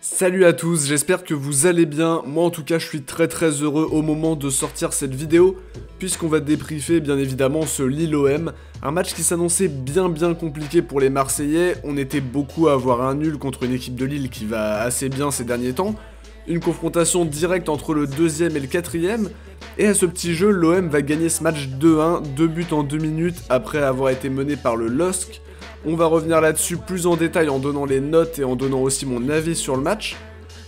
Salut à tous, j'espère que vous allez bien. Moi en tout cas je suis très heureux au moment de sortir cette vidéo, puisqu'on va débriefer bien évidemment ce Lille-OM, un match qui s'annonçait bien compliqué pour les Marseillais. On était beaucoup à avoir un nul contre une équipe de Lille qui va assez bien ces derniers temps, une confrontation directe entre le deuxième et le quatrième, et à ce petit jeu l'OM va gagner ce match 2-1, 2 buts en 2 minutes après avoir été mené par le LOSC. On va revenir là-dessus plus en détail en donnant les notes et en donnant aussi mon avis sur le match.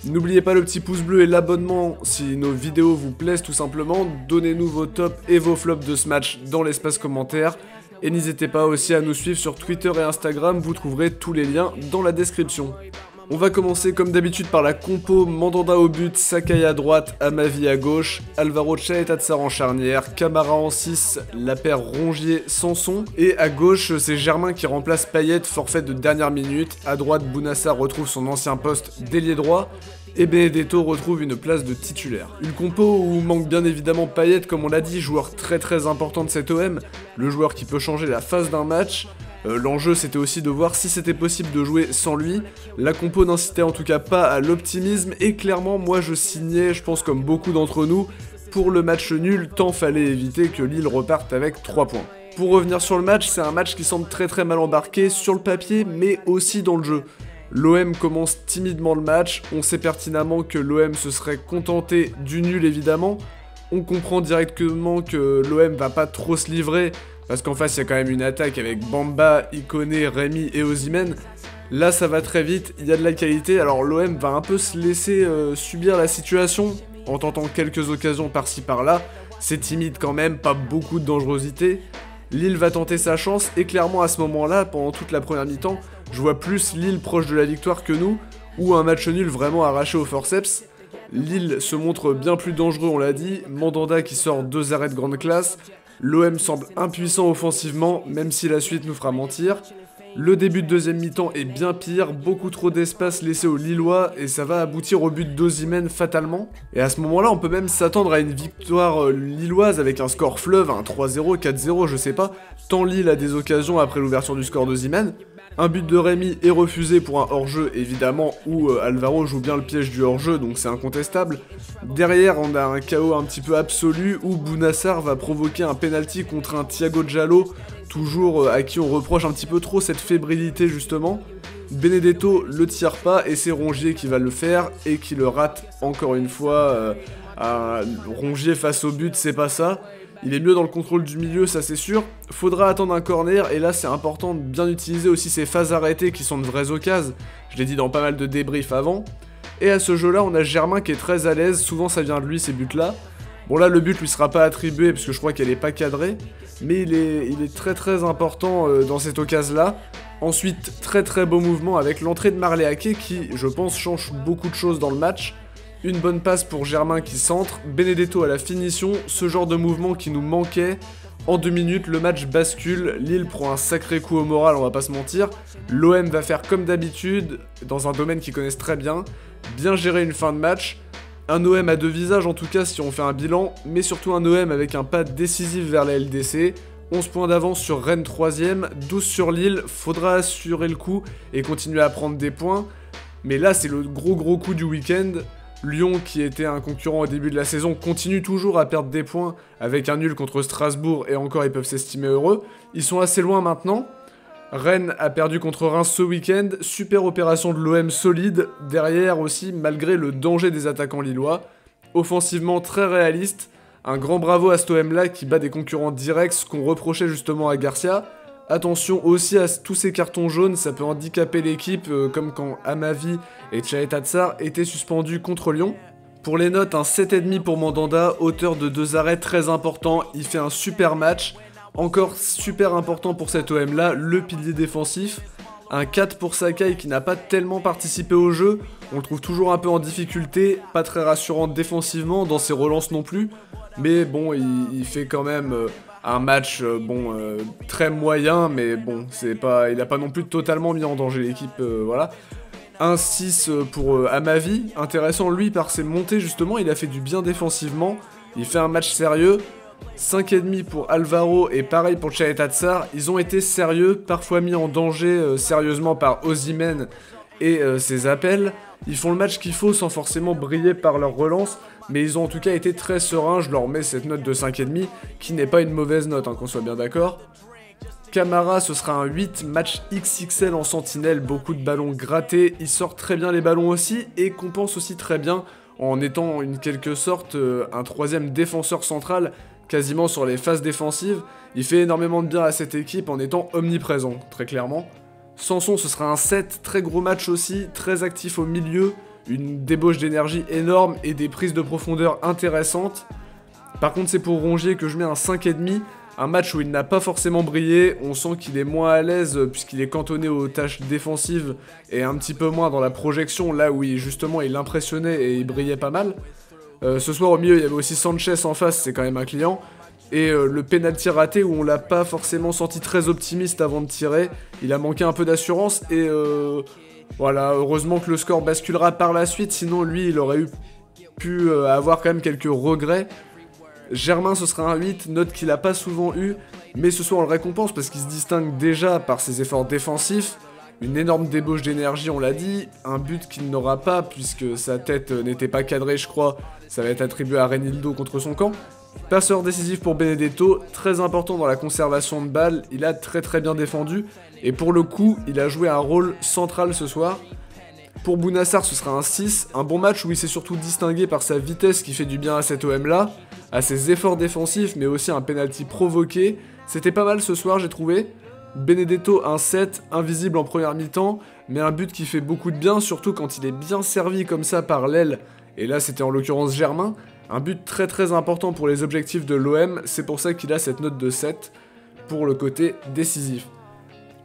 N'oubliez pas le petit pouce bleu et l'abonnement si nos vidéos vous plaisent tout simplement. Donnez-nous vos tops et vos flops de ce match dans l'espace commentaire. Et n'hésitez pas aussi à nous suivre sur Twitter et Instagram, vous trouverez tous les liens dans la description. On va commencer comme d'habitude par la compo: Mandanda au but, Sakai à droite, Amavi à gauche, Alvaro Tchaetatsar en charnière, Camara en 6, la paire Rongier-Sanson, et à gauche c'est Germain qui remplace Payet, forfait de dernière minute. À droite, Bounassar retrouve son ancien poste d'ailier droit, et Benedetto retrouve une place de titulaire. Une compo où manque bien évidemment Payet, comme on l'a dit, joueur très important de cet OM, le joueur qui peut changer la phase d'un match. L'enjeu c'était aussi de voir si c'était possible de jouer sans lui. La compo n'incitait en tout cas pas à l'optimisme, et clairement moi je signais, je pense comme beaucoup d'entre nous, pour le match nul, tant fallait éviter que Lille reparte avec 3 points. Pour revenir sur le match, c'est un match qui semble très mal embarqué sur le papier, mais aussi dans le jeu. L'OM commence timidement le match, on sait pertinemment que l'OM se serait contenté du nul évidemment. On comprend directement que l'OM va pas trop se livrer, parce qu'en face il y a quand même une attaque avec Bamba, Ikoné, Rémy et Osimhen. Là ça va très vite, il y a de la qualité, alors l'OM va un peu se laisser subir la situation, en tentant quelques occasions par-ci par-là. C'est timide quand même, pas beaucoup de dangerosité. Lille va tenter sa chance, et clairement à ce moment-là, pendant toute la première mi-temps, je vois plus Lille proche de la victoire que nous, ou un match nul vraiment arraché au forceps. Lille se montre bien plus dangereux, on l'a dit, Mandanda qui sort 2 arrêts de grande classe. L'OM semble impuissant offensivement, même si la suite nous fera mentir. Le début de deuxième mi-temps est bien pire, beaucoup trop d'espace laissé aux Lillois, et ça va aboutir au but d'Osimhen fatalement. Et à ce moment-là, on peut même s'attendre à une victoire lilloise avec un score fleuve, un 3-0, 4-0, je sais pas, tant Lille a des occasions après l'ouverture du score d'Osimhen. Un but de Rémy est refusé pour un hors-jeu évidemment, où Alvaro joue bien le piège du hors-jeu, donc c'est incontestable. Derrière on a un chaos un petit peu absolu où Bounassar va provoquer un penalty contre un Thiago Diallo, toujours à qui on reproche un petit peu trop cette fébrilité justement. Benedetto le tire pas et c'est Rongier qui va le faire et qui le rate encore une fois. Rongier face au but, c'est pas ça. Il est mieux dans le contrôle du milieu, ça c'est sûr. Faudra attendre un corner, et là c'est important de bien utiliser aussi ces phases arrêtées qui sont de vraies occasions. Je l'ai dit dans pas mal de débriefs avant. Et à ce jeu-là, on a Germain qui est très à l'aise, souvent ça vient de lui ces buts-là. Bon là le but lui sera pas attribué parce que je crois qu'elle est pas cadrée, mais il est très important dans cette occasion-là. Ensuite, très beau mouvement avec l'entrée de Marley Ake qui, je pense, change beaucoup de choses dans le match. Une bonne passe pour Germain qui centre, Benedetto à la finition, ce genre de mouvement qui nous manquait. En 2 minutes, le match bascule, Lille prend un sacré coup au moral, on va pas se mentir. L'OM va faire comme d'habitude, dans un domaine qu'ils connaissent très bien gérer une fin de match. Un OM à 2 visages en tout cas si on fait un bilan, mais surtout un OM avec un pas décisif vers la LDC. 11 points d'avance sur Rennes 3ème, 12 sur Lille, faudra assurer le coup et continuer à prendre des points. Mais là c'est le gros coup du week-end. Lyon, qui était un concurrent au début de la saison, continue toujours à perdre des points avec un nul contre Strasbourg, et encore ils peuvent s'estimer heureux. Ils sont assez loin maintenant. Rennes a perdu contre Reims ce week-end, super opération de l'OM solide, derrière aussi malgré le danger des attaquants lillois. Offensivement très réaliste, un grand bravo à cet OM là qui bat des concurrents directs, ce qu'on reprochait justement à Garcia. Attention aussi à tous ces cartons jaunes, ça peut handicaper l'équipe, comme quand Amavi et Tchaetatsar étaient suspendus contre Lyon. Pour les notes, un 7,5 pour Mandanda, auteur de 2 arrêts très importants, il fait un super match. Encore super important pour cet OM là, le pilier défensif. Un 4 pour Sakai qui n'a pas tellement participé au jeu, on le trouve toujours un peu en difficulté, pas très rassurant défensivement, dans ses relances non plus. Mais bon, il fait quand même... un match, très moyen, mais bon, il a pas non plus totalement mis en danger l'équipe, voilà. Un 6 pour Amavi, intéressant lui par ses montées justement, il a fait du bien défensivement, il fait un match sérieux. 5,5 pour Alvaro et pareil pour Tchaetatsar, ils ont été sérieux, parfois mis en danger sérieusement par Osimhen et ses appels. Ils font le match qu'il faut sans forcément briller par leur relance, mais ils ont en tout cas été très sereins. Je leur mets cette note de 5,5 qui n'est pas une mauvaise note, hein, qu'on soit bien d'accord. Camara, ce sera un 8, match XXL en sentinelle, beaucoup de ballons grattés, il sort très bien les ballons aussi et compense aussi très bien en étant en quelque sorte un troisième défenseur central quasiment sur les phases défensives. Il fait énormément de bien à cette équipe en étant omniprésent, très clairement. Sanson, ce sera un 7, très gros match aussi, très actif au milieu, une débauche d'énergie énorme et des prises de profondeur intéressantes. Par contre, c'est pour Rongier que je mets un 5,5. Un match où il n'a pas forcément brillé, on sent qu'il est moins à l'aise puisqu'il est cantonné aux tâches défensives et un petit peu moins dans la projection, là où justement il impressionnait et il brillait pas mal. Ce soir au milieu il y avait aussi Sanchez en face, c'est quand même un client. Et le penalty raté où on l'a pas forcément senti très optimiste avant de tirer, il a manqué un peu d'assurance et voilà, heureusement que le score basculera par la suite, sinon lui il aurait pu avoir quand même quelques regrets. Germain, ce sera un 8, note qu'il n'a pas souvent eu, mais ce soir on le récompense parce qu'il se distingue déjà par ses efforts défensifs, une énorme débauche d'énergie, on l'a dit, un but qu'il n'aura pas puisque sa tête n'était pas cadrée, je crois, ça va être attribué à Reinildo contre son camp. Passeur décisif pour Benedetto, très important dans la conservation de balles, il a très bien défendu, et pour le coup, il a joué un rôle central ce soir. Pour Bounassar, ce sera un 6, un bon match où il s'est surtout distingué par sa vitesse qui fait du bien à cet OM là, à ses efforts défensifs mais aussi un penalty provoqué. C'était pas mal ce soir j'ai trouvé. Benedetto un 7, invisible en première mi-temps, mais un but qui fait beaucoup de bien, surtout quand il est bien servi comme ça par l'aile, et là c'était en l'occurrence Germain. Un but très important pour les objectifs de l'OM, c'est pour ça qu'il a cette note de 7 pour le côté décisif.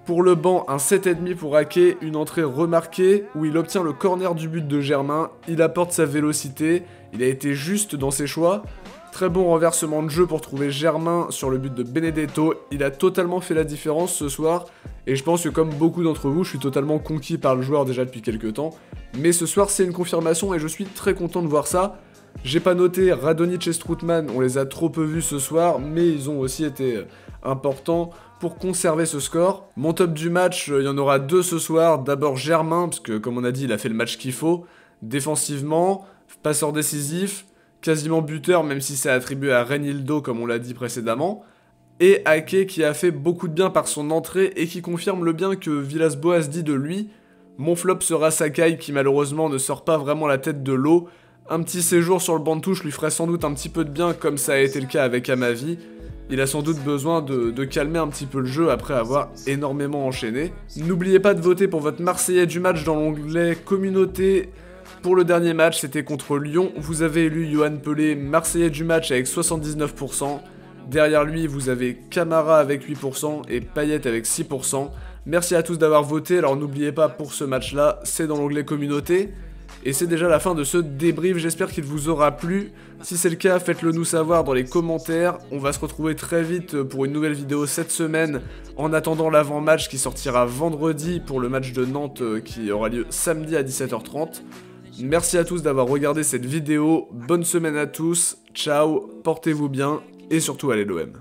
Pour le banc, un 7,5 pour Ake, une entrée remarquée où il obtient le corner du but de Germain, il apporte sa vélocité, il a été juste dans ses choix. Très bon renversement de jeu pour trouver Germain sur le but de Benedetto, il a totalement fait la différence ce soir, et je pense que comme beaucoup d'entre vous, je suis totalement conquis par le joueur déjà depuis quelques temps, mais ce soir c'est une confirmation et je suis très content de voir ça. J'ai pas noté Radonjic et Strootman, on les a trop peu vus ce soir, mais ils ont aussi été importants pour conserver ce score. Mon top du match, il y en aura deux ce soir. D'abord Germain, parce que comme on a dit, il a fait le match qu'il faut. Défensivement, passeur décisif, quasiment buteur, même si c'est attribué à Reinildo, comme on l'a dit précédemment. Et Ake qui a fait beaucoup de bien par son entrée et qui confirme le bien que Villas-Boas dit de lui. Mon flop sera Sakai qui malheureusement ne sort pas vraiment la tête de l'eau. Un petit séjour sur le banc de touche lui ferait sans doute un petit peu de bien comme ça a été le cas avec Amavi. Il a sans doute besoin de calmer un petit peu le jeu après avoir énormément enchaîné. N'oubliez pas de voter pour votre Marseillais du match dans l'onglet Communauté. Pour le dernier match, c'était contre Lyon. Vous avez élu Yohan Pelé, Marseillais du match avec 79%. Derrière lui, vous avez Camara avec 8% et Payet avec 6%. Merci à tous d'avoir voté. Alors n'oubliez pas, pour ce match-là, c'est dans l'onglet Communauté. Et c'est déjà la fin de ce débrief, j'espère qu'il vous aura plu. Si c'est le cas, faites-le nous savoir dans les commentaires. On va se retrouver très vite pour une nouvelle vidéo cette semaine, en attendant l'avant-match qui sortira vendredi pour le match de Nantes qui aura lieu samedi à 17h30. Merci à tous d'avoir regardé cette vidéo, bonne semaine à tous, ciao, portez-vous bien et surtout allez l'OM.